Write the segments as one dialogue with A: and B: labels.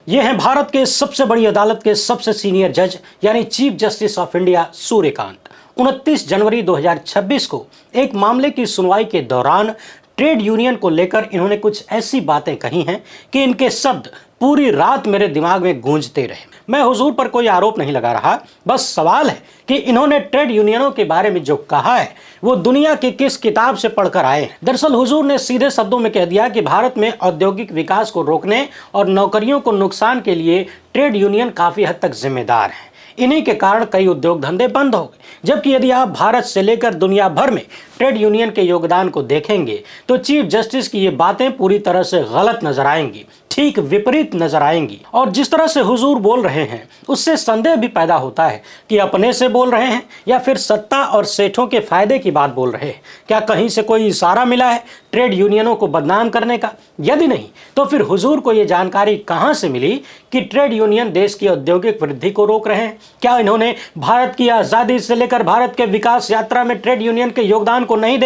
A: ये हैं भारत के सबसे बड़ी अदालत के सबसे सीनियर जज यानी chief justice of India Suryakant. 29 जनवरी 2026 को एक मामले की सुनवाई के दौरान ट्रेड यूनियन को लेकर इन्होंने कुछ ऐसी बातें कही हैं कि इनके शब्द पूरी रात मेरे दिमाग में गूंजते रहे। मैं हुजूर पर कोई आरोप नहीं लगा रहा, बस सवाल है कि इन्होंने ट्रेड यूनियनों के बारे में जो कहा है वो दुनिया की किस किताब से पढ़कर आए हैं। दरअसल हुजूर ने सीधे शब्दों में कह दिया कि भारत में औद्योगिक विकास को रोकने और नौकरियों को नुकसान के लिए ट्रेड यूनियन काफी हद तक जिम्मेदार हैं। इन्हीं के कारण कई उद्योग धंधे बंद हो गए। जबकि यदि आप भारत से लेकर दुनिया भर में ट्रेड यूनियन के योगदान को देखेंगे तो चीफ जस्टिस की ये बातें पूरी तरह से गलत नजर आएंगी, ठीक विपरीत नजर आएंगी। और जिस तरह से हुजूर बोल रहे हैं उससे संदेह भी पैदा होता है कि अपने से बोल रहे हैं या फिर सत्ता और सेठों के फायदे की बात बोल रहे हैं। क्या कहीं से कोई इशारा मिला है ट्रेड यूनियनों को बदनाम करने का? यदि नहीं तो फिर हुजूर को ये जानकारी कहां से मिली कि ट्रेड यूनियन देश की औद्योगिक वृद्धि को रोक रहे हैं? क्या इन्होंने भारत की आजादी से लेकर भारत के विकास यात्रा में ट्रेड यूनियन के योगदान को नहीं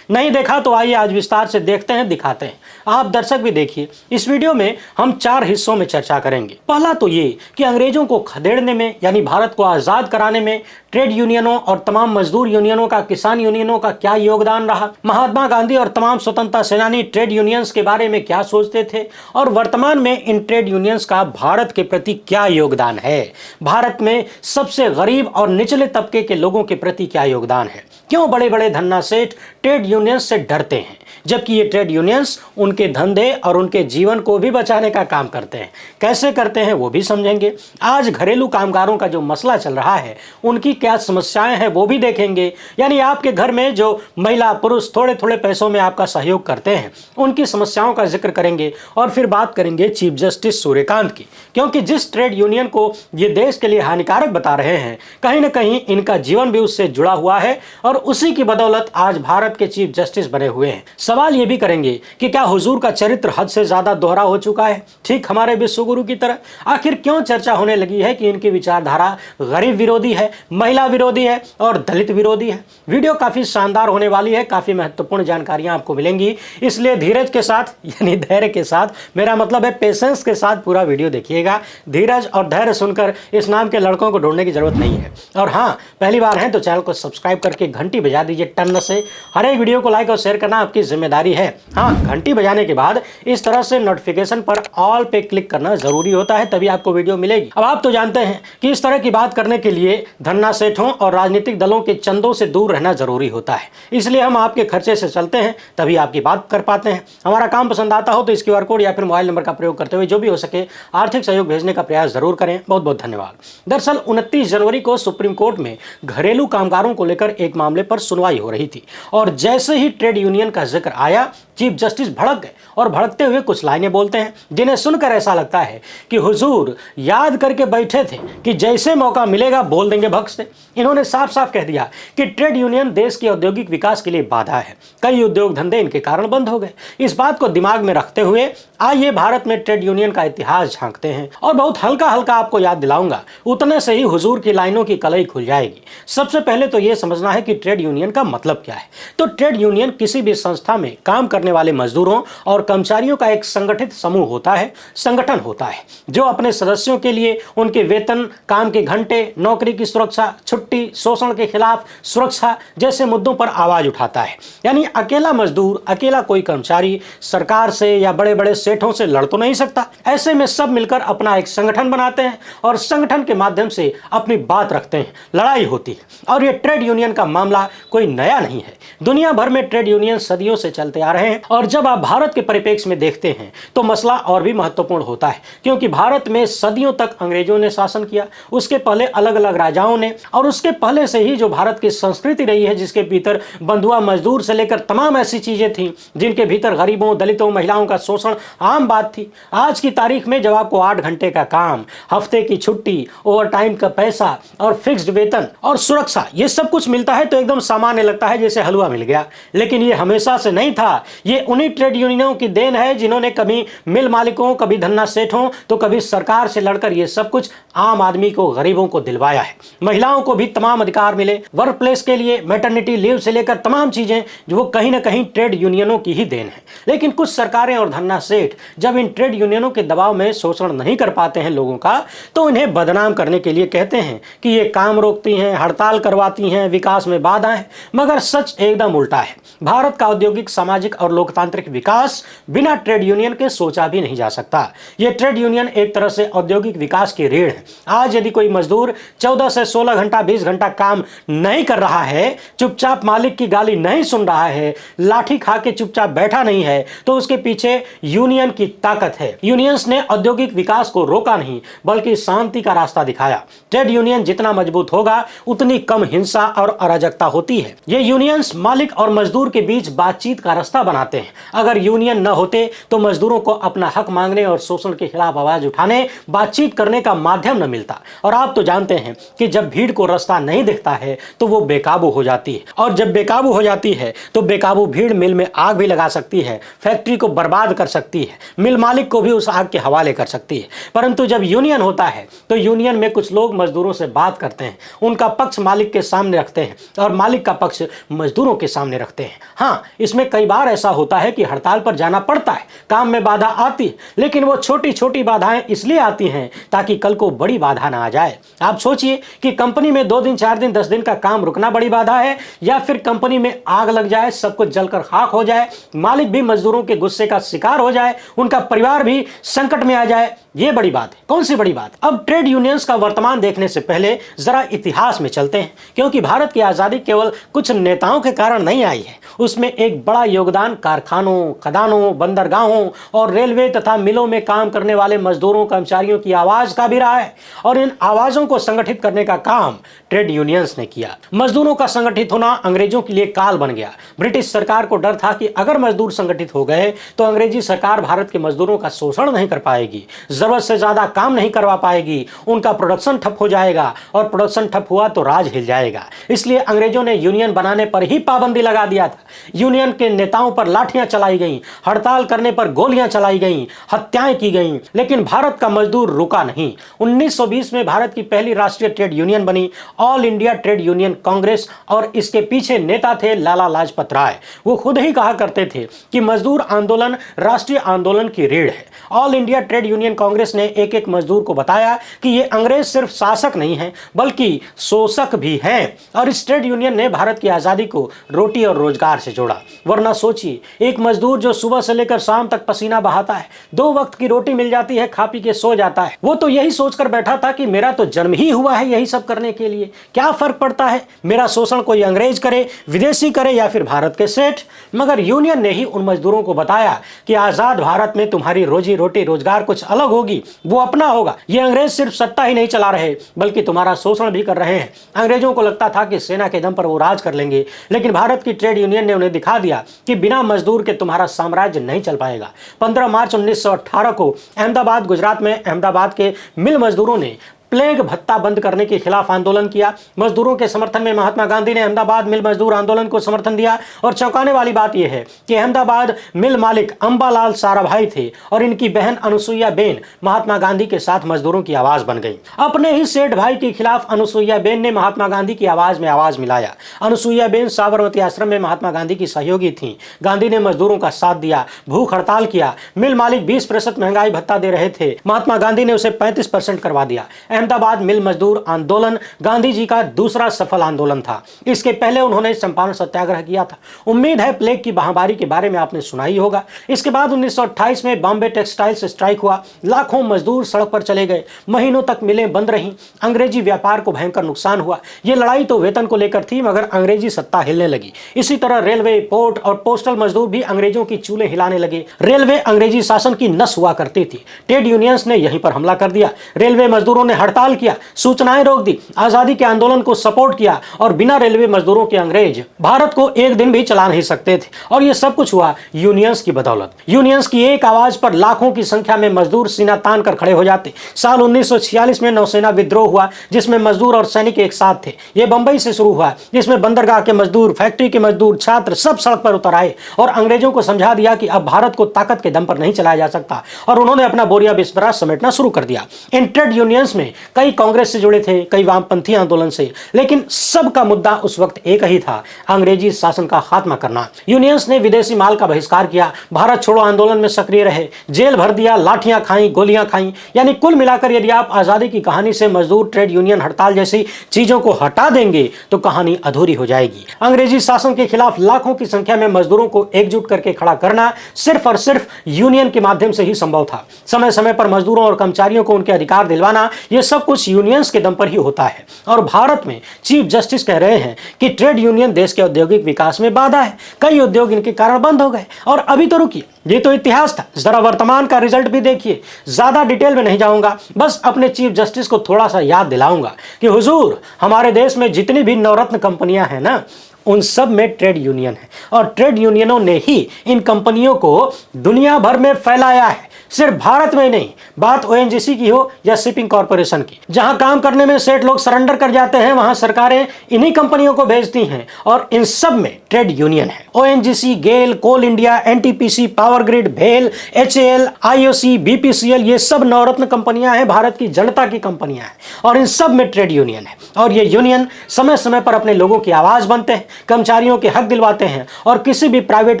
A: देखा तो आइए आज विस्तार से देखते हैं, दिखाते हैं। आप दर्शक भी देखिए। इस वीडियो में हम 4 हिस्सों में चर्चा करेंगे। पहला तो ये कि अंग्रेजों को खदेड़ने में यानी भारत को आजाद कराने में ट्रेड यूनियनों और तमाम मजदूर यूनियनों का, किसान यूनियनों का क्या योगदान रहा। महात्मा गांधी और तमाम स्वतंत्रता सेनानी ट्रेड यूनियंस के बारे में क्या सोचते थे और वर्तमान में इन ट्रेड यूनियंस का भारत के प्रति क्या योगदान है। भारत में सबसे गरीब और निचले तबके के लोगों के प्रति क्या योगदान है। क्यों बड़े बड़े धन्ना सेठ ट्रेड यूनियंस से डरते हैं जबकि ये ट्रेड यूनियंस उनके धंधे और उनके जीवन को भी बचाने का काम करते हैं। कैसे करते हैं वो भी समझेंगे। आज घरेलू कामगारों का जो मसला चल रहा है उनकी क्या समस्याएं हैं वो भी देखेंगे। यानी आपके घर में जो महिला पुरुष थोड़े थोड़े पैसों में आपका सहयोग करते हैं उनकी समस्याओं का जिक्र करेंगे। और फिर बात करेंगे चीफ जस्टिस सूर्यकांत की, क्योंकि जिस ट्रेड यूनियन को ये देश के लिए हानिकारक बता रहे हैं कहीं ना कहीं इनका जीवन भी उससे जुड़ा हुआ है और उसी की बदौलत आज भारत के चीफ जस्टिस बने हुए हैं। सवाल ये भी करेंगे कि क्या हुजूर का चरित्र हद से ज्यादा दोहरा हो चुका है, ठीक हमारे विश्व गुरु की तरह। आखिर क्यों चर्चा होने लगी है कि इनकी विचारधारा गरीब विरोधी है, महिला विरोधी है और दलित विरोधी है। वीडियो काफी शानदार होने वाली है, काफी महत्वपूर्ण जानकारियां आपको मिलेंगी, इसलिए धीरज के साथ यानी धैर्य के साथ, मेरा मतलब है पेशेंस के साथ पूरा वीडियो देखिएगा। धीरज और धैर्य सुनकर इस नाम के लड़कों को ढूंढने की जरूरत नहीं है। और हाँ, पहली बार है तो चैनल को सब्सक्राइब करके घंटी बजा दीजिए टन से। हर एक वीडियो को लाइक और शेयर करना आपकी जिम्मेदारी है। हाँ, घंटी बजाने के बाद इस तरह से नोटिफिकेशन पर ऑल पे क्लिक करना जरूरी होता है, तभी आपको वीडियो मिलेगी। अब आप तो जानते हैं कि इस तरह की बात करने के लिए धन्ना सेठों और राजनीतिक दलों के चंदों से दूर रहना जरूरी होता है, इसलिए हम आपके खर्चे से चलते हैं तभी आपकी बात कर पाते हैं। हमारा काम पसंद आता हो तो इस QR कोड या फिर मोबाइल नंबर का प्रयोग करते हुए जो भी हो सके आर्थिक सहयोग भेजने का प्रयास जरूर करें। बहुत बहुत धन्यवाद। दरअसल 29 जनवरी को सुप्रीम कोर्ट में घरेलू कामगारों को लेकर एक मामले पर सुनवाई हो रही थी और जैसे ही ट्रेड यूनियन का जिक्र आया चीफ जस्टिस भड़क गए और भड़कते हुए कुछ लाइनें बोलते हैं जिन्हें सुनकर ऐसा लगता है कि हुजूर याद करके बैठे थे कि जैसे मौका मिलेगा बोल देंगे भक्त से। इन्होंने साफ साफ कह दिया कि ट्रेड यूनियन देश के औद्योगिक विकास के लिए बाधा है, कई उद्योग धंधे इनके कारण बंद हो गए। इस बात को दिमाग में रखते हुए आइए भारत में ट्रेड यूनियन का इतिहास झांकते हैं और बहुत हल्का हल्का आपको याद दिलाऊंगा, उतने से ही हुजूर की लाइनों की कलई खुल जाएगी। सबसे पहले तो यह समझना है कि ट्रेड यूनियन का मतलब क्या है। तो ट्रेड यूनियन किसी भी संस्था में काम करने वाले मजदूरों और कर्मचारियों का एक संगठित समूह होता है, संगठन होता है जो अपने सदस्यों के लिए उनके वेतन, काम के घंटे, नौकरी की सुरक्षा, छुट्टी, शोषण के खिलाफ सुरक्षा जैसे मुद्दों पर आवाज उठाता है। यानी अकेला मजदूर, अकेला कोई कर्मचारी सरकार से या बड़े बड़े सेठों से लड़ तो नहीं सकता। ऐसे में सब मिलकर अपना एक संगठन बनाते हैं और संगठन के माध्यम से अपनी बात रखते हैं, लड़ाई होती है। और ये ट्रेड यूनियन का मामला कोई नया नहीं है, दुनिया भर में ट्रेड यूनियन सदियों से चलते आ रहे हैं। और जब आप भारत के परिप्रेक्ष्य में देखते हैं तो मसला और भी महत्वपूर्ण होता है, क्योंकि भारत में सदियों तक अंग्रेजों ने शासन किया, उसके पहले अलग अलग राजाओं ने, और उसके पहले से ही जो भारत की संस्कृति रही है जिसके भीतर बंधुआ मजदूर से लेकर तमाम ऐसी चीजें थी जिनके भीतर गरीबों, दलितों, महिलाओं का शोषण आम बात थी। आज की तारीख में जब आपको 8 घंटे का काम, हफ्ते की छुट्टी, ओवर टाइम का पैसा और फिक्स्ड वेतन और सुरक्षा ये सब कुछ मिलता है तो एकदम सामान्य लगता है जैसे हलवा मिल गया। लेकिन ये हमेशा से नहीं था, ये उन्हीं ट्रेड यूनियनों की देन है जिन्होंने कभी मिल मालिकों, कभी धन्ना सेठों तो कभी सरकार से लड़कर ये सब कुछ आम आदमी को, गरीबों को दिलवाया है। महिलाओं को भी तमाम अधिकार मिले, वर्क प्लेस के लिए मैटरनिटी लीव से लेकर तमाम चीजें जो वो कहीं ना कहीं ट्रेड यूनियनों की ही देन है। लेकिन कुछ सरकारें और धन्ना सेठ सेठ जब इन ट्रेड यूनियनों के दबाव में शोषण नहीं कर पाते हैं लोगों का, तो इन्हें बदनाम करने के लिए कहते हैं कि ये काम रोकती हैं, हड़ताल करवाती हैं, विकास में बाधा है। मगर सच एकदम उल्टा है। भारत का औद्योगिक, सामाजिक और लोकतांत्रिक विकास बिना ट्रेड यूनियन के सोचा भी नहीं जा सकता। ये ट्रेड यूनियन एक तरह से औद्योगिक विकास की रीढ़ है। आज यदि कोई मजदूर 14 से 16 घंटा, 20 घंटा काम नहीं कर रहा है, चुपचाप मालिक की गाली नहीं सुन रहा है, लाठी खा के चुपचाप बैठा नहीं है, तो उसके पीछे यूनियन की ताकत है। यूनियंस ने औद्योगिक विकास को रोका नहीं, बल्कि शांति का रास्ता दिखाया। ट्रेड यूनियन जितना मजबूत होगा, उतनी कम हिंसा और अराजकता होती है। ये यूनियंस मालिक और मजदूर के बीच बातचीत का रास्ता बनाते हैं। अगर यूनियन न होते तो मजदूरों को अपना हक मांगने और शोषण के खिलाफ आवाज उठाने, बातचीत करने का माध्यम न मिलता। और आप तो जानते हैं कि जब भीड़ को रास्ता नहीं दिखता है तो वो बेकाबू हो जाती है, और जब बेकाबू हो जाती है तो बेकाबू भीड़ मिल में आग भी लगा सकती है, फैक्ट्री को बर्बाद कर सकती है, मिल मालिक को भी उस आग के हवाले कर सकती है। परंतु जब यूनियन होता है तो यूनियन में कुछ लोग मजदूरों से बात करते हैं, उनका पक्ष मालिक के सामने रखते हैं और मालिक का पक्ष मजदूरों के सामने रखते हैं। हाँ, इसमें कई बार ऐसा होता है कि हड़ताल पर जाना पड़ता है, काम में बाधा आती है, लेकिन वो छोटी छोटी बाधाएं इसलिए आती हैं ताकि कल को बड़ी बाधा ना आ जाए। आप सोचिए कि कंपनी में 2 दिन, 4 दिन, 10 दिन का काम रुकना बड़ी बाधा है, या फिर कंपनी में आग लग जाए, सब कुछ जलकर खाक हो जाए, मालिक भी मजदूरों के गुस्से का शिकार हो जाए, उनका परिवार भी संकट में आ जाए। ये बड़ी बात है। कौन सी बड़ी बात? अब ट्रेड यूनियंस का वर्तमान देखने से पहले जरा इतिहास में चलते हैं, क्योंकि भारत की आजादी केवल कुछ नेताओं के कारण नहीं आई है। उसमें एक बड़ा योगदान कारखानों, खदानों, बंदरगाहों और रेलवे तथा मिलों में काम करने वाले मजदूरों, कर्मचारियों की आवाज का भी रहा है। और इन आवाजों को संगठित करने का काम ट्रेड यूनियंस ने किया। मजदूरों का संगठित होना अंग्रेजों के लिए काल बन गया। ब्रिटिश सरकार को डर था कि अगर मजदूर संगठित हो गए तो अंग्रेजी सरकार भारत के मजदूरों का शोषण नहीं कर पाएगी, जरूरत से ज्यादा काम नहीं करवा पाएगी, उनका प्रोडक्शन ठप हो जाएगा, और प्रोडक्शन ठप हुआ तो राज हिल जाएगा। इसलिए अंग्रेजों ने यूनियन बनाने पर ही पाबंदी लगा दिया था। यूनियन के नेताओं पर लाठियां चलाई गईं, हड़ताल करने पर गोलियां चलाई गईं, हत्याएं की गईं, लेकिन भारत का मजदूर रुका नहीं। 1920 में भारत की पहली राष्ट्रीय ट्रेड यूनियन बनी, all India trade union Congress, और इसके पीछे नेता थे लाला लाजपत राय। वो खुद ही कहा करते थे कि मजदूर आंदोलन राष्ट्रीय आंदोलन की रीढ़ है। All India trade union Congress ने एक एक मजदूर को बताया कि ये अंग्रेज सिर्फ शासक नहीं है बल्कि शोषक भी हैं, और इस ट्रेड यूनियन ने भारत की आजादी को रोटी और रोजगार से जोड़ा। वरना सोचिए, एक मजदूर जो सुबह से लेकर शाम तक पसीना बहाता है, 2 वक्त की रोटी मिल जाती है, खा पी के सो जाता है, वो तो यही सोचकर बैठा था कि मेरा तो जन्म ही हुआ है यही सब करने के लिए, क्या फर्क पड़ता है मेरा शोषण कोई अंग्रेज करे, विदेशी करे या फिर भारत के सेठ। मगर यूनियन ने ही उन मजदूरों को बताया कि आजाद भारत में तुम्हारी रोजी रोटी रोजगार कुछ अलग होगी, वो अपना होगा। ये अंग्रेज सिर्फ सत्ता ही नहीं चला रहे बल्कि तुम्हारा शोषण भी कर रहे हैं। अंग्रेजों को लगता था कि सेना के दम पर वो राज कर लेंगे, लेकिन भारत की ट्रेड यूनियन ने उन्हें दिखा दिया कि बिना मजदूर के तुम्हारा साम्राज्य नहीं चल पाएगा। 15 मार्च 1918 को अहमदाबाद, गुजरात में अहमदाबाद के मिल मजदूरों ने प्लेग भत्ता बंद करने के खिलाफ आंदोलन किया। मजदूरों के समर्थन में महात्मा गांधी ने अहमदाबाद मिल मजदूर आंदोलन को समर्थन दिया। और चौंकाने वाली बात यह है कि अहमदाबाद मिल मालिक अंबालाल साराभाई थे और इनकी बहन अनुसुईया बेन महात्मा गांधी के साथ मजदूरों की आवाज बन गई। अपने ही सेठ भाई के खिलाफ अनुसुईया बेन ने महात्मा गांधी की आवाज में आवाज मिलाया। अनुसुईया बेन साबरमती आश्रम में महात्मा गांधी की सहयोगी थी। गांधी ने मजदूरों का साथ दिया, भूख हड़ताल किया। मिल मालिक 20% महंगाई भत्ता दे रहे थे, महात्मा गांधी ने उसे 35% करवा दिया। अहमदाबाद मिल मजदूर आंदोलन गांधी जी का दूसरा सफल आंदोलन था। इसके पहले उन्होंने चंपारण सत्याग्रह किया था। उम्मीद है प्लेग की महामारी के बारे में आपने सुना ही होगा। इसके बाद 1928 में बॉम्बे टेक्सटाइल्स स्ट्राइक हुआ। लाखों मजदूर सड़क पर चले गए। महीनों तक मिलें बंद रहीं। अंग्रेजी व्यापार को भयंकर नुकसान हुआ। यह लड़ाई तो वेतन को लेकर थी, मगर अंग्रेजी सत्ता हिलने लगी। इसी तरह रेलवे, पोर्ट और पोस्टल मजदूर भी अंग्रेजों की चूल्हे हिलाने लगे। रेलवे अंग्रेजी शासन की नस हुआ करती थी। ट्रेड यूनियंस ने यहीं पर हमला कर दिया। रेलवे मजदूरों ने हड़ताल किया, सूचनाएं रोक दी, आजादी के आंदोलन को सपोर्ट किया, और बिना रेलवे मजदूरों के अंग्रेज भारत को एक दिन भी चला नहीं सकते थे। और यह सब कुछ हुआ यूनियंस की बदौलत। यूनियंस की एक आवाज पर लाखों की संख्या में मजदूर सीना तान कर खड़े हो जाते। साल 1946 में नौसेना विद्रोह हुआ, जिसमें मजदूर और सैनिक एक साथ थे। यह बंबई से शुरू हुआ, जिसमें बंदरगाह के मजदूर, फैक्ट्री के मजदूर, छात्र सब सड़क पर उतर आए और अंग्रेजों को समझा दिया कि अब भारत को ताकत के दम पर नहीं चलाया जा सकता, और उन्होंने अपना बोरिया बिस्तरा समेटना शुरू कर दिया। इन ट्रेड यूनियंस में कई कांग्रेस से जुड़े थे, कई वामपंथी आंदोलन से, लेकिन सबका मुद्दा उस वक्त एक ही था, अंग्रेजी शासन का खात्मा करना। यूनियंस ने विदेशी माल का बहिष्कार किया, भारत छोड़ो आंदोलन में सक्रिय रहे, जेल भर दिया, लाठियां खाई, गोलियां खाई। यानी कुल मिलाकर यदि आप आजादी की कहानी से मजदूर, ट्रेड यूनियन, हड़ताल जैसी चीजों को हटा देंगे तो कहानी अधूरी हो जाएगी। अंग्रेजी शासन के खिलाफ लाखों की संख्या में मजदूरों को एकजुट करके खड़ा करना सिर्फ और सिर्फ यूनियन के माध्यम से ही संभव था। समय समय पर मजदूरों और कर्मचारियों को उनके अधिकार दिलवाना, यह सब कुछ यूनियंस के दम पर ही होता है। और भारत में चीफ जस्टिस कह रहे हैं कि ट्रेड यूनियन देश के औद्योगिक विकास में बाधा है, कई उद्योग इनके कारण बंद हो गए। और अभी तो रुकिए, ये तो इतिहास था, जरा वर्तमान का रिजल्ट भी देखिए। ज्यादा डिटेल में नहीं जाऊंगा, बस अपने चीफ जस्टिस को थोड़ा सा याद दिलाऊंगा कि हुजूर, हमारे देश में जितनी भी नवरत्न कंपनियां हैं ना, उन सब में ट्रेड यूनियन है, और ट्रेड यूनियनों ने ही इन कंपनियों को दुनिया भर में फैलाया है। सिर्फ भारत में नहीं, बात ओएनजीसी की हो या शिपिंग कॉर्पोरेशन की, जहां काम करने में सेठ लोग सरेंडर कर जाते हैं, वहां सरकारें इन्हीं कंपनियों को भेजती हैं, और इन सब में ट्रेड यूनियन है। ओएनजीसी, गेल, कोल इंडिया, एनटीपीसी, पावर ग्रिड, भेल, एचएएल, आईओसी, बीपीसीएल, ये सब नवरत्न कंपनियां हैं, भारत की जनता की कंपनियां हैं, और इन सब में ट्रेड यूनियन है। और ये यूनियन समय समय पर अपने लोगों की आवाज बनते हैं, कर्मचारियों के हक दिलवाते हैं, और किसी भी प्राइवेट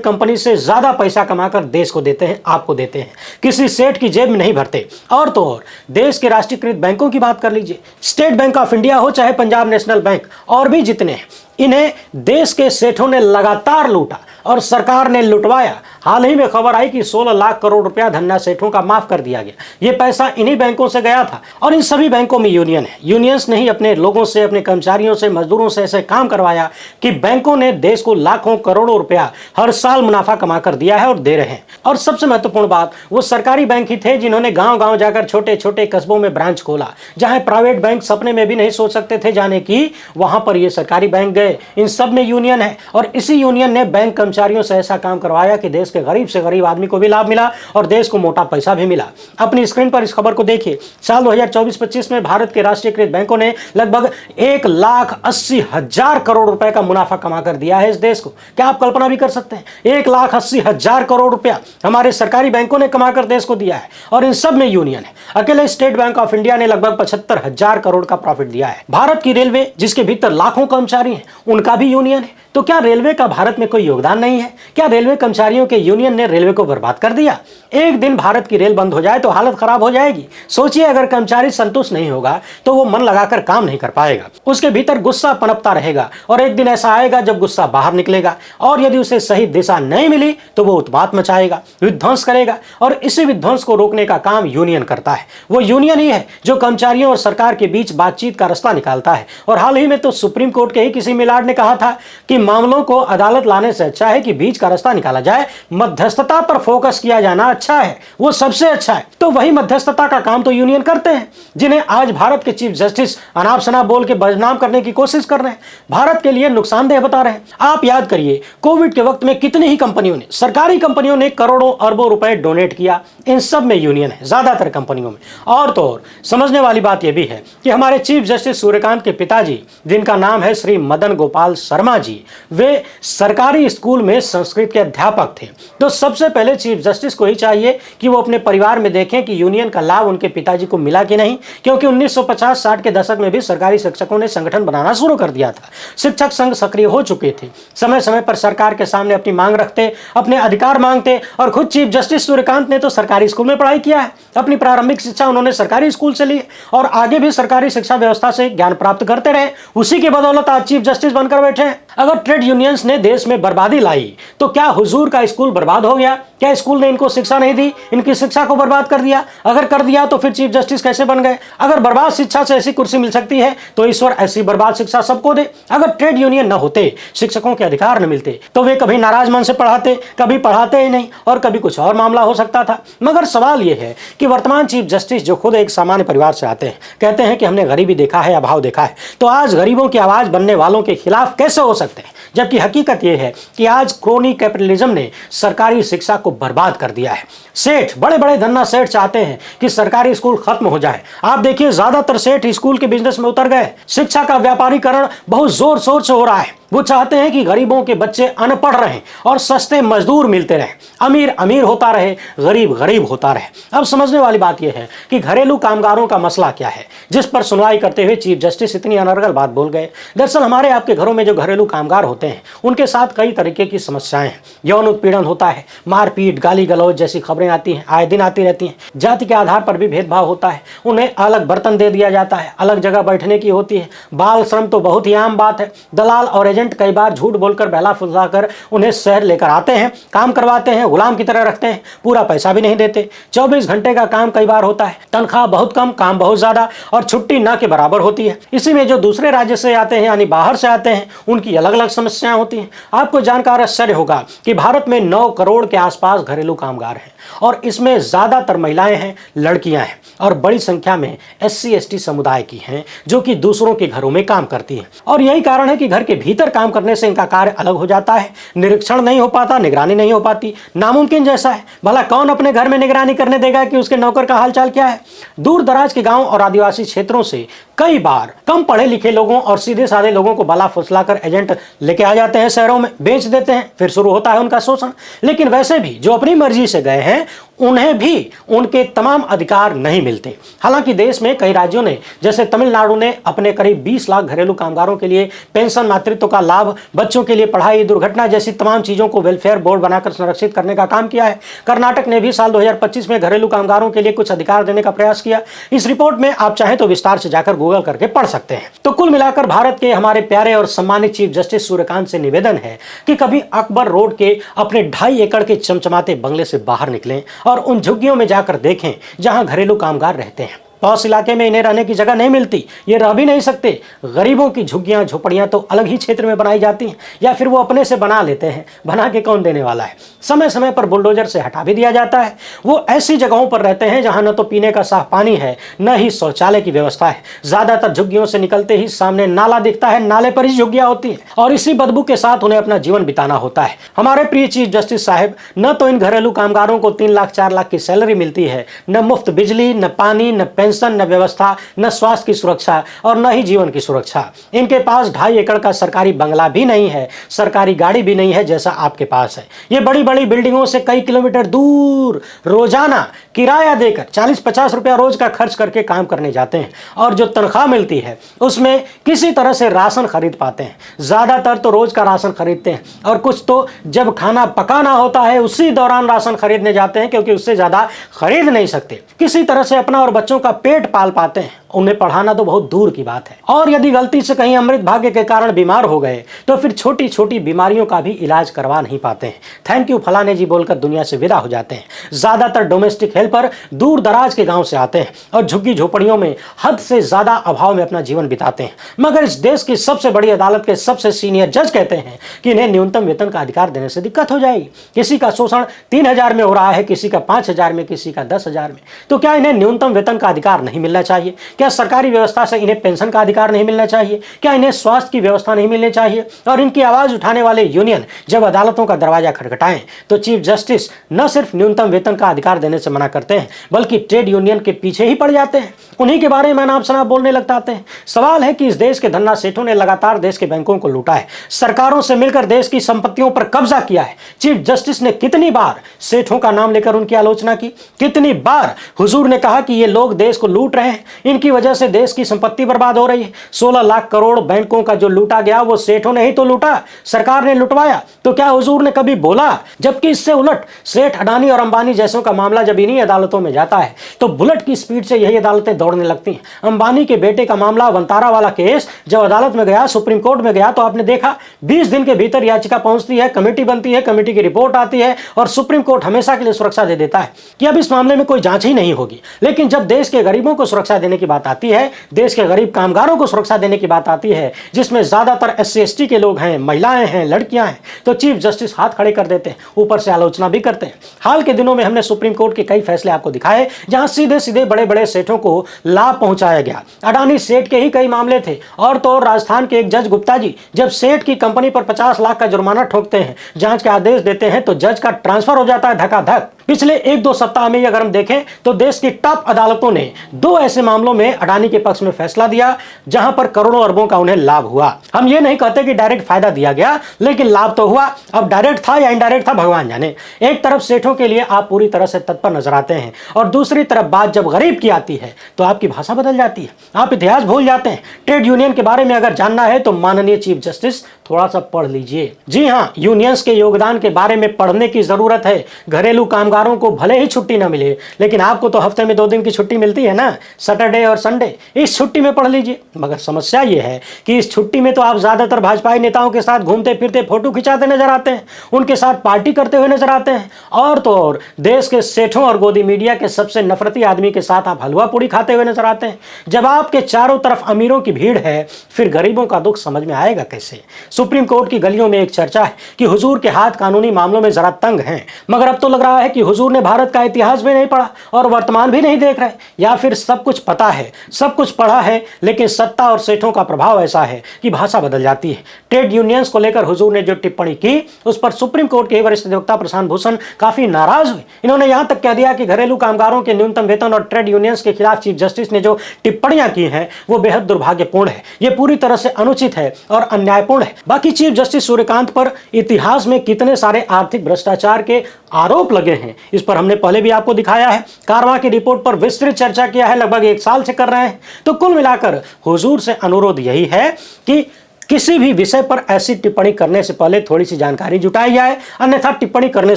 A: कंपनी से ज्यादा पैसा कमाकर देश को देते हैं, आपको देते हैं, किसी सेठ की जेब में नहीं भरते। और तो और देश के राष्ट्रीयकृत बैंकों की बात कर लीजिए, स्टेट बैंक ऑफ इंडिया हो चाहे पंजाब नेशनल बैंक, और भी जितने हैं, इन्हें देश के सेठों ने लगातार लूटा और सरकार ने लुटवाया। हाल ही में खबर आई कि 16 लाख करोड़ रुपया धन्ना सेठों का माफ कर दिया गया। ये पैसा इन्हीं बैंकों से गया था, और इन सभी बैंकों में यूनियन है। यूनियंस ने ही अपने लोगों से, अपने कर्मचारियों से, मजदूरों से ऐसे काम करवाया कि बैंकों ने देश को लाखों करोड़ों रुपया हर साल मुनाफा कमा कर दिया है और दे रहे हैं। और सबसे महत्वपूर्ण बात, वो सरकारी बैंक ही थे जिन्होंने गांव गांव जाकर छोटे छोटे कस्बों में ब्रांच खोला, जहां प्राइवेट बैंक सपने में भी नहीं सोच सकते थे जाने की, वहां पर ये सरकारी बैंक गए। इन सब में यूनियन है, और इसी यूनियन ने बैंक कर्मचारियों से ऐसा काम करवाया कि देश के गरीब से गरीब आदमी को भी लाभ मिला और देश को मोटा पैसा भी मिला। अपनी स्क्रीन पर इस खबर को देखिए। साल 2024-25 में भारत के राष्ट्रीयकृत बैंकों ने लगभग 1,80,000 करोड़ रुपए का मुनाफा कमा कर दिया है इस देश को। क्या आप कल्पना भी कर सकते हैं? 1,80,000 करोड़ रुपया हमारे सरकारी बैंकों ने कमाकर देश को दिया है, और इन सब में यूनियन है। अकेले स्टेट बैंक ऑफ इंडिया ने लगभग 75,000 करोड़ का प्रॉफिट दिया है। भारत की रेलवे, जिसके भीतर लाखों कर्मचारी हैं, उनका भी यूनियन है। तो क्या रेलवे का भारत में कोई योगदान नहीं है? क्या रेलवे कर्मचारियों के यूनियन ने रेलवे को बर्बाद कर दिया? एक दिन भारत की रेल बंद हो जाए तो हालत खराब हो जाएगी। सोचिए, अगर कर्मचारी संतुष्ट नहीं होगा तो वो मन लगाकर काम नहीं कर पाएगा, उसके भीतर गुस्सा पनपता रहेगा, और एक दिन ऐसा आएगा जब गुस्सा बाहर निकलेगा, और यदि उसे सही दिशा नहीं मिली तो वो उत्पात मचाएगा, विध्वंस करेगा, और इसी विध्वंस को रोकने का काम यूनियन करता है। वो यूनियन ही है जो कर्मचारियों और सरकार के बीच बातचीत का रास्ता निकालता है। और हाल ही में तो सुप्रीम कोर्ट के ही किसी मिलाड ने कहा था कि मामलों को अदालत लाने से अच्छा है कि बीच का रास्ता निकाला जाए, मध्यस्थता पर फोकस किया जाना अच्छा है, वो सबसे अच्छा है। तो वही मध्यस्थता का काम तो यूनियन करते हैं, जिन्हें आज भारत के चीफ जस्टिस अनाप शनाप बोल के बदनाम करने की कोशिश कर रहे हैं, भारत के लिए नुकसानदेह बता रहे हैं। आप याद करिए, कोविड के वक्त में कितनी ही कंपनियों ने, सरकारी कंपनियों ने करोड़ों अरबों रुपए डोनेट किया, इन सब में यूनियन है, ज्यादातर कंपनियों में। और तो और समझने वाली बात यह भी है कि हमारे चीफ जस्टिस सूर्यकांत के पिताजी, जिनका नाम है श्री मदन गोपाल शर्मा जी, वे सरकारी स्कूल में संस्कृत के अध्यापक थे। तो सबसे पहले चीफ जस्टिस को ही चाहिए कि वो अपने परिवार में देखें कि यूनियन का लाभ उनके पिताजी को मिला कि नहीं, क्योंकि 1950-60 के दशक में भी सरकारी शिक्षकों ने संगठन बनाना शुरू कर दिया था। शिक्षक संघ सक्रिय हो चुके थे, समय समय पर सरकार के सामने अपनी मांग रखते, अपने अधिकार मांगते। और खुद चीफ जस्टिस सूर्यकांत ने तो सरकारी स्कूल में पढ़ाई किया है, अपनी प्रारंभिक शिक्षा उन्होंने सरकारी स्कूल से ली, और आगे भी सरकारी शिक्षा व्यवस्था से ज्ञान प्राप्त करते रहे। उसी की बदौलत आज चीफ जस्टिस बनकर बैठे हैं। अगर ट्रेड यूनियंस ने देश में बर्बादी लाई तो क्या हुजूर का स्कूल बर्बाद हो गया? क्या स्कूल ने इनको शिक्षा नहीं दी, इनकी शिक्षा को बर्बाद कर दिया? अगर कर दिया तो फिर चीफ जस्टिस कैसे बन गए? अगर बर्बाद शिक्षा से ऐसी कुर्सी मिल सकती है तो ईश्वर ऐसी बर्बाद शिक्षा सबको दे। अगर ट्रेड यूनियन न होते, शिक्षकों के अधिकार न मिलते, तो वे कभी नाराज मन से पढ़ाते, कभी पढ़ाते ही नहीं, और कभी कुछ और मामला हो सकता था। मगर सवाल यह है कि वर्तमान चीफ जस्टिस, जो खुद एक सामान्य परिवार से आते हैं, कहते हैं कि हमने गरीबी देखा है, अभाव देखा है, तो आज गरीबों की आवाज बनने वालों के खिलाफ कैसे हो सकते हैं? जबकि हकीकत यह है कि आज क्रोनी कैपिटलिज्म ने सरकारी शिक्षा को बर्बाद कर दिया है। सेठ, बड़े बड़े धन्ना सेठ चाहते हैं कि सरकारी स्कूल खत्म हो जाए। आप देखिए, ज्यादातर सेठ स्कूल के बिजनेस में उतर गए। शिक्षा का व्यापारीकरण बहुत जोर शोर से हो रहा है। वो चाहते हैं कि गरीबों के बच्चे अनपढ़ रहें और सस्ते मजदूर मिलते रहें, अमीर अमीर होता रहे, गरीब गरीब होता रहे। अब समझने वाली बात यह है कि घरेलू कामगारों का मसला क्या है, जिस पर सुनवाई करते हुए चीफ जस्टिस इतनी अनर्गल बात बोल गए। दरअसल हमारे आपके घरों में जो घरेलू कामगार होते हैं उनके साथ कई तरीके की समस्याएं हैं। यौन उत्पीड़न होता है, मारपीट, गाली गलौज जैसी खबरें आती हैं, आए दिन आती रहती हैं। जाति के आधार पर भी भेदभाव होता है, उन्हें अलग बर्तन दे दिया जाता है, अलग जगह बैठने की होती है। बाल श्रम तो बहुत ही आम बात है। दलाल और एजेंट कई बार झूठ बोलकर बहला फुसलाकर उन्हें शहर लेकर आते हैं, काम करवाते हैं, गुलाम की तरह रखते हैं, पूरा पैसा भी नहीं देते। 24 घंटे का काम कई बार होता है, तनख्वाह बहुत कम, काम बहुत ज्यादा और छुट्टी ना के बराबर होती है। इसी में जो दूसरे राज्य से आते हैं यानी बाहर से आते हैं उनकी अलग अलग समस्याएं होती हैं। आपको जानकर आश्चर्य होगा कि भारत में 9 करोड़ के आसपास घरेलू कामगार हैं और इसमें ज्यादातर महिलाएं हैं, लड़कियां हैं और बड़ी संख्या में SC ST समुदाय की हैं जो कि दूसरों के घरों में काम करती हैं। और यही कारण है कि घर के भीतर काम करने से इनका कार्य अलग हो जाता है, निरीक्षण नहीं हो पाता, निगरानी नहीं हो पाती, नामुमकिन जैसा है। भला कौन अपने घर में निगरानी करने देगा कि उसके नौकर का हालचाल क्या है। दूर दराज के गांव और आदिवासी क्षेत्रों से कई बार कम पढ़े लिखे लोगों और सीधे साधे लोगों को बला फुसलाकर एजेंट लेके आ जाते हैं, शहरों में बेच देते हैं, फिर शुरू होता है उनका शोषण। लेकिन वैसे भी जो अपनी मर्जी से गए हैं उन्हें भी उनके तमाम अधिकार नहीं मिलते। हालांकि देश में कई राज्यों ने जैसे तमिलनाडु ने अपने करीब 20 लाख घरेलू कामगारों के लिए पेंशन, मातृत्व का लाभ, बच्चों के लिए पढ़ाई, दुर्घटना जैसी तमाम चीजों को वेलफेयर बोर्ड बनाकर संरक्षित करने का काम किया है। कर्नाटक ने भी साल 2025 में घरेलू कामगारों के लिए कुछ अधिकार देने का प्रयास किया। इस रिपोर्ट में आप चाहें तो विस्तार से जाकर गूगल करके पढ़ सकते हैं। तो कुल मिलाकर भारत के हमारे प्यारे और सम्मानित चीफ जस्टिस सूर्यकांत से निवेदन है कि कभी अकबर रोड के अपने 2.5 एकड़ के चमचमाते बंगले से बाहर निकलें और उन झुग्गियों में जाकर देखें जहां घरेलू कामगार रहते हैं। पॉश इलाके में इन्हें रहने की जगह नहीं मिलती, ये रह भी नहीं सकते। गरीबों की झुग्गियां झोपड़ियां तो अलग ही क्षेत्र में बनाई जाती हैं या फिर वो अपने से बना लेते हैं, बना के कौन देने वाला है। समय समय पर बुलडोजर से हटा भी दिया जाता है। वो ऐसी जगहों पर रहते हैं जहां न तो पीने का साफ पानी है, न ही शौचालय की व्यवस्था है। ज्यादातर झुग्गियों से निकलते ही सामने नाला दिखता है, नाले पर ही झुग्गियां होती हैं और इसी बदबू के साथ उन्हें अपना जीवन बिताना होता है। हमारे प्रिय चीफ जस्टिस साहब, न तो इन घरेलू कामगारों को 3 लाख 4 लाख की सैलरी मिलती है, न मुफ्त बिजली, न पानी, न पेंशन, न व्यवस्था, न स्वास्थ्य की सुरक्षा और न ही जीवन की सुरक्षा। इनके पास 2.5 एकड़ का सरकारी बंगला भी नहीं है, सरकारी गाड़ी भी नहीं है जैसा आपके पास है। ये बड़ी बड़ी बिल्डिंगों से कई किलोमीटर दूर रोजाना किराया देकर 40-50 रुपया रोज का खर्च करके काम करने जाते हैं और जो तनख्वाह मिलती है उसमें किसी तरह से राशन खरीद पाते हैं। ज्यादातर तो रोज का राशन खरीदते हैं और कुछ तो जब खाना पकाना होता है उसी दौरान राशन खरीदने जाते हैं, क्योंकि उससे ज्यादा खरीद नहीं सकते। किसी तरह से अपना और बच्चों का पेट पाल पाते हैं, उन्हें पढ़ाना तो बहुत दूर की बात है। और यदि गलती से कहीं अमृत भाग्य के कारण बीमार हो गए तो फिर छोटी छोटी बीमारियों का भी इलाज करवा नहीं पाते हैं। थैंक यू फलाने जी बोलकर दुनिया से विदा हो जाते हैं। ज्यादातर डोमेस्टिक हेल्पर दूर दराज के गांव से आते हैं और झुग्गी झोपड़ियों में हद से ज्यादा अभाव में अपना जीवन बिताते हैं। मगर इस देश की सबसे बड़ी अदालत के सबसे सीनियर जज कहते हैं कि इन्हें न्यूनतम वेतन का अधिकार देने से दिक्कत हो जाएगी। किसी का शोषण 3000 में हो रहा है, किसी का 5000 में, किसी का 10,000 में। तो क्या इन्हें न्यूनतम वेतन का अधिकार नहीं मिलना चाहिए? क्या सरकारी व्यवस्था से इन्हें पेंशन का अधिकार नहीं मिलना चाहिए? क्या इन्हें स्वास्थ्य की व्यवस्था नहीं मिलनी चाहिए? और इनकी आवाज उठाने वाले यूनियन जब अदालतों का दरवाजा खटखटाएं तो चीफ जस्टिस न सिर्फ न्यूनतम वेतन का अधिकार देने से मना करते हैं बल्कि ट्रेड यूनियन के पीछे ही पड़ जाते हैं, उन्हीं के बारे में नाम शनाप बोलने लगते हैं। सवाल है कि इस देश के धन्ना सेठों ने लगातार देश के बैंकों को लूटा है, सरकारों से मिलकर देश की संपत्तियों पर कब्जा किया है। चीफ जस्टिस ने कितनी बार सेठों का नाम लेकर उनकी आलोचना की, कितनी बार हुजूर ने कहा कि ये लोग देश को लूट रहे हैं, इनकी वजह से देश की संपत्ति बर्बाद हो रही है। 16 लाख करोड़ बैंकों का जो लूटा गया वो सेठों ने ही तो लूटा, सरकार ने लुटवाया। तो क्या हुजूर ने कभी बोला? जबकि इससे उलट सेठ अडानी और अंबानी जैसों का मामला जब इन्हीं अदालतों में जाता है तो बुलेट की स्पीड से यही अदालतें दौड़ने लगती हैं। अंबानी के बेटे का मामला वंतारा वाला केस जब अदालत में गया, सुप्रीम कोर्ट में गया, तो आपने देखा 20 दिन के भीतर याचिका पहुंचती है, कमेटी बनती है, कमेटी की रिपोर्ट आती है और सुप्रीम कोर्ट हमेशा के लिए सुरक्षा दे देता है कि अब इस मामले में कोई जांच ही नहीं होगी। लेकिन जब देश के गरीबों को सुरक्षा देने की बात आती है, देश के गरीब कामगारों को सुरक्षा देने की बात आती है, जिसमें ज्यादातर SC ST के लोग हैं, महिलाएं हैं, लड़कियां हैं, तो चीफ जस्टिस हाथ खड़े कर देते हैं, ऊपर से आलोचना भी करते हैं। हाल के दिनों में हमने सुप्रीम कोर्ट के कई फैसले आपको दिखाए जहां सीधे सीधे बड़े बड़े सेठों को लाभ पहुंचाया गया। अडानी सेठ के ही कई मामले थे। और तो और राजस्थान के एक जज गुप्ता जी जब सेठ की कंपनी पर 50 लाख का जुर्माना ठोकते हैं, जांच के आदेश देते हैं, तो जज का ट्रांसफर हो जाता है धकाधक। पिछले 1-2 सप्ताह में अगर हम देखें तो देश की टॉप अदालतों ने 2 ऐसे मामलों में ने अडानी के पक्ष में फैसला दिया, जहां पर करोड़ों अरबों का उन्हें लाभ हुआ। हम ये नहीं कहते कि डायरेक्ट फायदा दिया गया, लेकिन लाभ तो हुआ। अब डायरेक्ट था या इनडायरेक्ट था भगवान जाने। एक तरफ सेठों के लिए आप पूरी तरह से तत्पर नजर आते हैं और दूसरी तरफ बात जब गरीब की आती है तो आपकी भाषा बदल जाती है, आप इतिहास भूल जाते हैं। ट्रेड यूनियन के बारे में अगर जानना है तो माननीय चीफ जस्टिस थोड़ा सा पढ़ लीजिए। जी हाँ, यूनियंस के योगदान के बारे में पढ़ने की जरूरत है। घरेलू कामगारों को भले ही छुट्टी ना मिले, लेकिन आपको तो हफ्ते में 2 दिन की छुट्टी मिलती है ना, सैटरडे और संडे। इस छुट्टी में पढ़ लीजिए। मगर समस्या यह है कि इस छुट्टी में तो आप ज्यादातर भाजपाई नेताओं के साथ घूमते फिरते फोटो खिंचाते नजर आते हैं, उनके साथ पार्टी करते हुए नजर आते हैं, और तो और देश के सेठों और गोदी मीडिया के सबसे नफरती आदमी के साथ आप हलवा पूड़ी खाते हुए नजर आते हैं। जब आपके चारों तरफ अमीरों की भीड़ है, फिर गरीबों का दुख समझ में आएगा कैसे? सुप्रीम कोर्ट की गलियों में एक चर्चा है कि हुजूर के हाथ कानूनी मामलों में जरा तंग हैं, मगर अब तो लग रहा है कि हुजूर ने भारत का इतिहास भी नहीं पढ़ा और वर्तमान भी नहीं देख रहे, या फिर सब कुछ पता है, सब कुछ पढ़ा है, लेकिन सत्ता और सेठों का प्रभाव ऐसा है कि भाषा बदल जाती है। ट्रेड यूनियंस को लेकर हुजूर ने जो टिप्पणी की, उस पर सुप्रीम कोर्ट के वरिष्ठ अधिवक्ता प्रशांत भूषण काफी नाराज हुए। इन्होंने यहां तक कह दिया कि घरेलू कामगारों के न्यूनतम वेतन और ट्रेड यूनियंस के खिलाफ चीफ जस्टिस ने जो टिप्पणियां की हैं वो बेहद दुर्भाग्यपूर्ण है, ये पूरी तरह से अनुचित है और अन्यायपूर्ण है। बाकी चीफ जस्टिस सूर्यकांत पर इतिहास में कितने सारे आर्थिक भ्रष्टाचार के आरोप लगे हैं, इस पर हमने पहले भी आपको दिखाया है। कारवां की रिपोर्ट पर विस्तृत चर्चा किया है, लगभग 1 साल से कर रहे हैं। तो कुल मिलाकर हुजूर से अनुरोध यही है कि किसी भी विषय पर ऐसी टिप्पणी करने से पहले थोड़ी सी जानकारी जुटाई जाए, अन्यथा टिप्पणी करने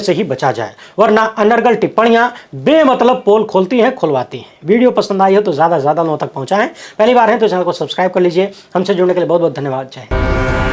A: से ही बचा जाए, वरना अनर्गल टिप्पणियां बेमतलब पोल खोलती हैं, खुलवाती हैं। वीडियो पसंद आई हो तो ज्यादा से ज्यादा लोगों तक पहुंचाएं। पहली बार है तो चैनल को सब्सक्राइब कर लीजिए। हमसे जुड़ने के लिए बहुत बहुत धन्यवाद। जय हिंद।